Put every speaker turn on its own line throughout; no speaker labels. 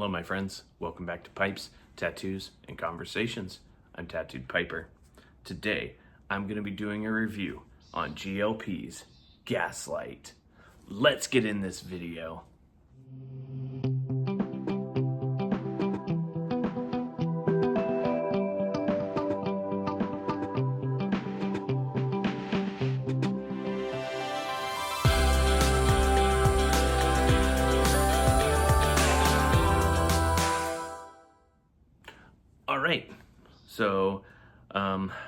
Hello, my friends. Welcome back to Pipes, Tattoos, and Conversations. I'm Tattooed Piper. Today, I'm going to be doing a review on GLP's Gaslight. Let's get in this video. All right, so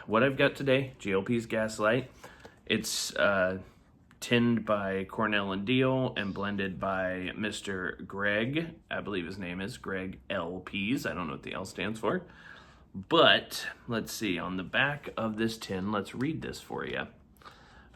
what I've got today, GLP's Gaslight. It's tinned by Cornell and Deal and blended by Mr. Greg, I believe his name is Greg L. PEASE. I don't know what the L stands for. But let's see, on the back of this tin, let's read this for you.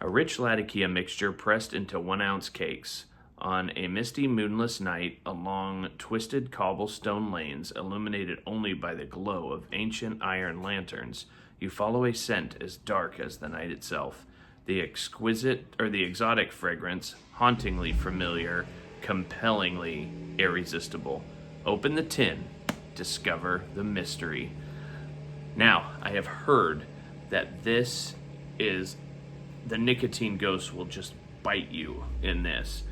A rich Latakia mixture pressed into 1 ounce cakes. On a misty, moonless night, along twisted cobblestone lanes, illuminated only by the glow of ancient iron lanterns, you follow a scent as dark as the night itself. The exotic fragrance, hauntingly familiar, compellingly irresistible. Open the tin, discover the mystery. Now, I have heard that this is, the nicotine ghost will just bite you in this,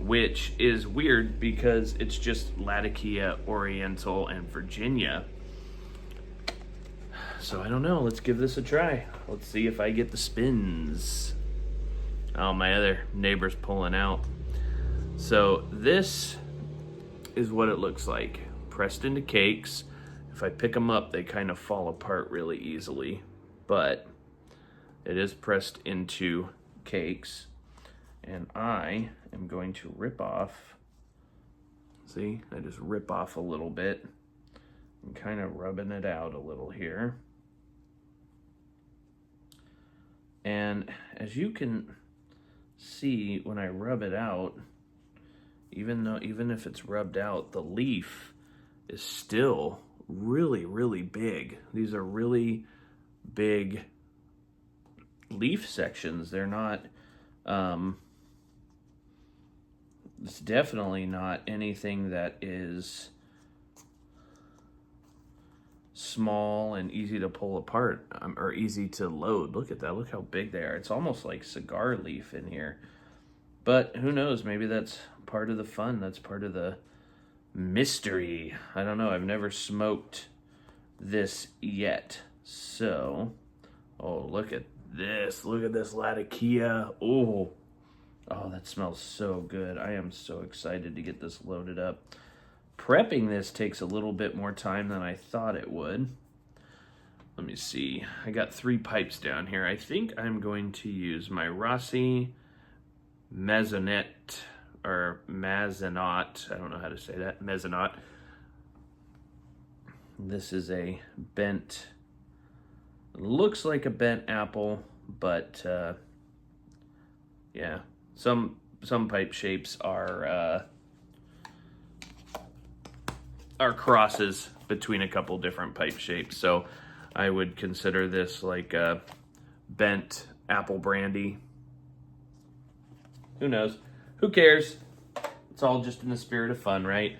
which is weird because it's just Latakia, Oriental, and Virginia. So I don't know, let's give this a try. Let's see if I get the spins. Oh, my other neighbor's pulling out. So this is what it looks like. Pressed into cakes. If I pick them up, they kind of fall apart really easily. But it is pressed into cakes. And I am going to rip off, see, I just rip off a little bit. I'm kind of rubbing it out a little here. And as you can see, when I rub it out, even if it's rubbed out, the leaf is still really, really big. These are really big leaf sections. They're not, it's definitely not anything that is small and easy to pull apart or easy to load. Look at that. Look how big they are. It's almost like cigar leaf in here. But who knows? Maybe that's part of the fun. That's part of the mystery. I don't know. I've never smoked this yet. So, oh, look at this. Look at this Latakia. Oh, that smells so good. I am so excited to get this loaded up. Prepping this takes a little bit more time than I thought it would. Let me see. I got 3 pipes down here. I think I'm going to use my Rossi Maisonette, or Maisonette. I don't know how to say that. Maisonette. This is a bent, looks like a bent apple, but yeah. Some pipe shapes are crosses between a couple different pipe shapes. So I would consider this like a bent apple brandy. Who knows? Who cares? It's all just in the spirit of fun, right?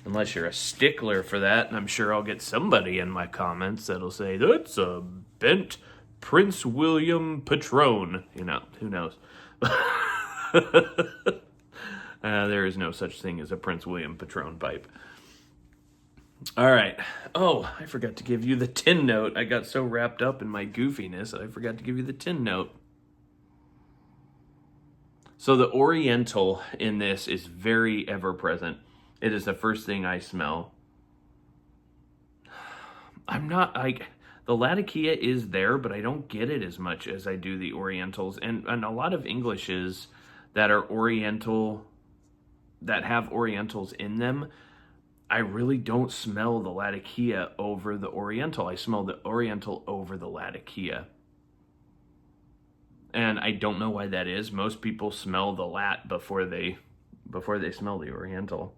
Unless you're a stickler for that, and I'm sure I'll get somebody in my comments that'll say, that's a bent Prince William Patron. You know, who knows? There is no such thing as a Prince William Patron pipe. All right. Oh, I forgot to give you the tin note. I got so wrapped up in my goofiness, I forgot to give you the tin note. So the Oriental in this is very ever-present. It is the first thing I smell. I'm not, like, the Latakia is there, but I don't get it as much as I do the Orientals. And a lot of Englishes that are Oriental, that have Orientals in them, I really don't smell the Latakia over the Oriental. I smell the Oriental over the Latakia. And I don't know why that is. Most people smell the Lat before they smell the Oriental.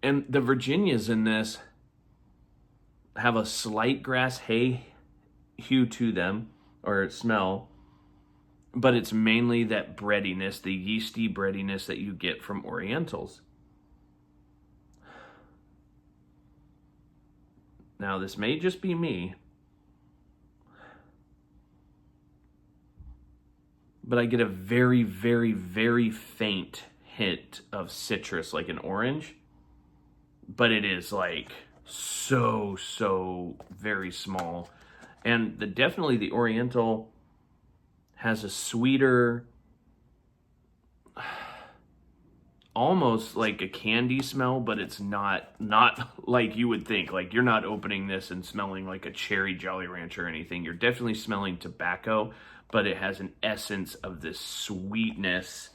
And the Virginias in this have a slight grass hay hue to them, or smell, but it's mainly that breadiness, the yeasty breadiness that you get from Orientals. Now, this may just be me, but I get a very, very, very faint hint of citrus, like an orange. But it is like so very small. And definitely the Oriental has a sweeter, almost like a candy smell, but it's not like you would think. Like, you're not opening this and smelling like a cherry Jolly Rancher or anything. You're definitely smelling tobacco, but it has an essence of this sweetness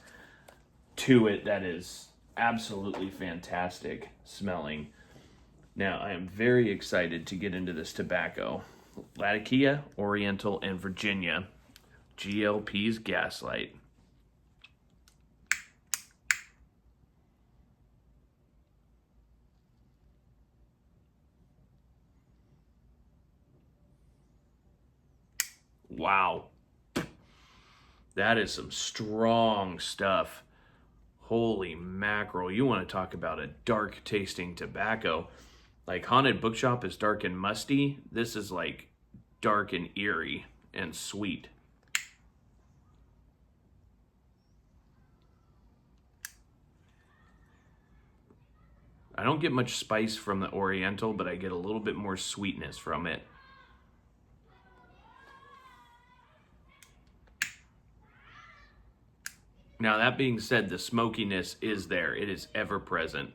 to it that is absolutely fantastic smelling. Now, I am very excited to get into this tobacco. Latakia, Oriental, and Virginia. GLP's Gaslight. Wow. That is some strong stuff. Holy mackerel. You want to talk about a dark tasting tobacco. Like, Haunted Bookshop is dark and musty. This is like dark and eerie and sweet. I don't get much spice from the Oriental, but I get a little bit more sweetness from it. Now, that being said, the smokiness is there. It is ever present.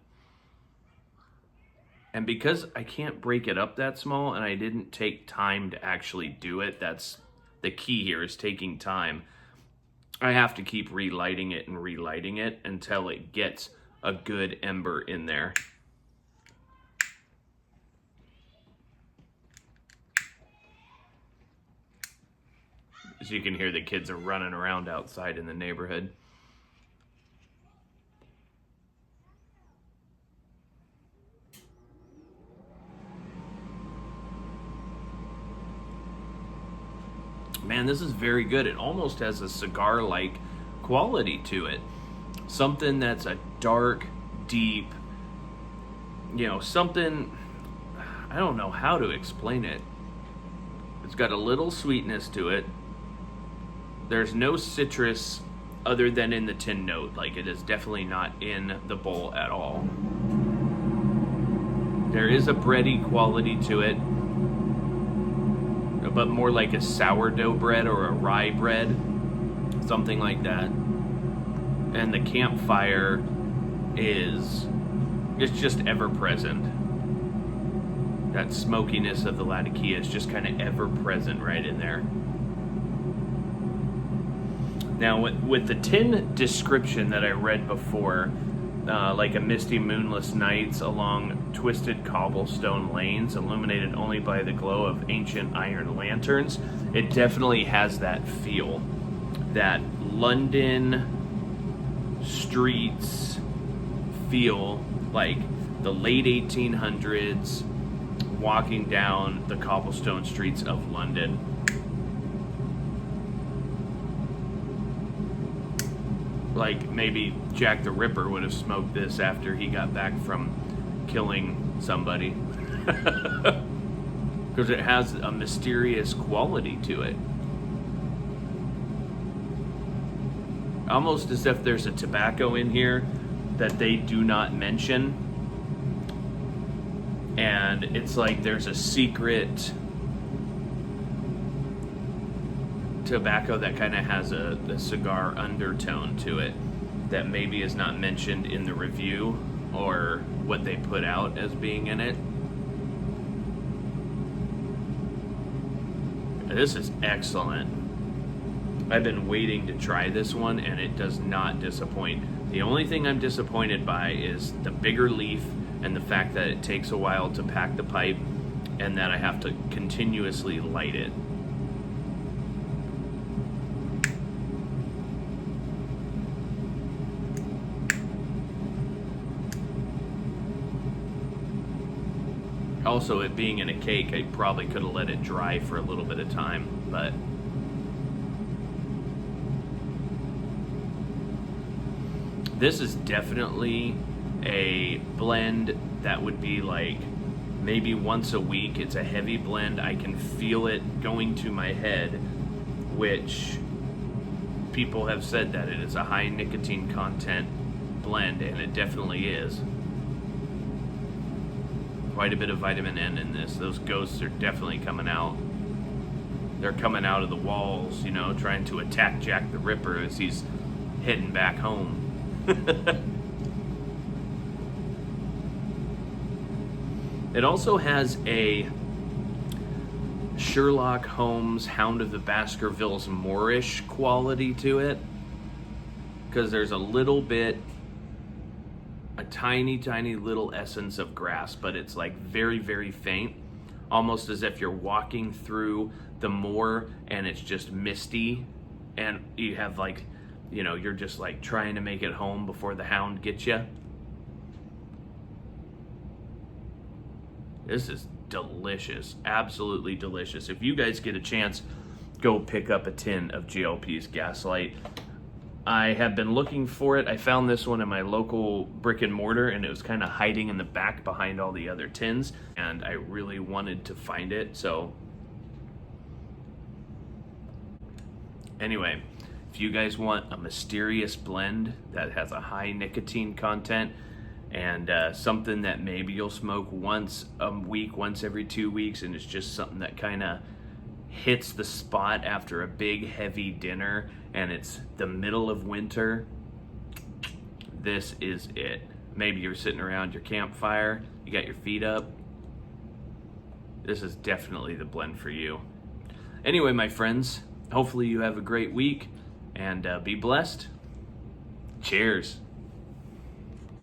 And because I can't break it up that small and I didn't take time to actually do it, that's the key here, is taking time. I have to keep relighting it until it gets a good ember in there. As you can hear, the kids are running around outside in the neighborhood. Man, this is very good. It almost has a cigar-like quality to it. Something that's a dark, deep, something, I don't know how to explain it. It's got a little sweetness to it. There's no citrus other than in the tin note. Like, it is definitely not in the bowl at all. There is a bready quality to it, but more like a sourdough bread or a rye bread, something like that. And the campfire it's just ever present. That smokiness of the Latakia is just kind of ever present right in there. Now, with the tin description that I read before, like a misty moonless nights along twisted cobblestone lanes illuminated only by the glow of ancient iron lanterns, it definitely has that feel. That London streets feel, like the late 1800s walking down the cobblestone streets of London. Like, maybe Jack the Ripper would have smoked this after he got back from killing somebody. Because it has a mysterious quality to it. Almost as if there's a tobacco in here that they do not mention. And it's like there's a secret tobacco that kind of has a cigar undertone to it that maybe is not mentioned in the review or what they put out as being in it. This is excellent. I've been waiting to try this one and it does not disappoint. The only thing I'm disappointed by is the bigger leaf and the fact that it takes a while to pack the pipe and that I have to continuously light it. Also, it being in a cake, I probably could have let it dry for a little bit of time, but this is definitely a blend that would be like maybe once a week. It's a heavy blend. I can feel it going to my head, which people have said that it is a high nicotine content blend, and it definitely is. Quite a bit of vitamin N in this. Those ghosts are definitely coming out. They're coming out of the walls, you know, trying to attack Jack the Ripper as he's heading back home. It also has a Sherlock Holmes, Hound of the Baskervilles Moorish quality to it, because there's a little bit, a tiny little essence of grass, but it's like very, very faint, almost as if you're walking through the moor and it's just misty, and you have like, you know, you're just like trying to make it home before the hound gets you. This is delicious, absolutely delicious. If you guys get a chance, go pick up a tin of GLP's Gaslight. I have been looking for it. I found this one in my local brick and mortar, and it was kind of hiding in the back behind all the other tins, and I really wanted to find it. So anyway, if you guys want a mysterious blend that has a high nicotine content and something that maybe you'll smoke once a week, once every 2 weeks, and it's just something that kind of hits the spot after a big heavy dinner and it's the middle of winter, this is it. Maybe you're sitting around your campfire, you got your feet up. This is definitely the blend for you. Anyway, my friends, hopefully you have a great week, and be blessed. Cheers.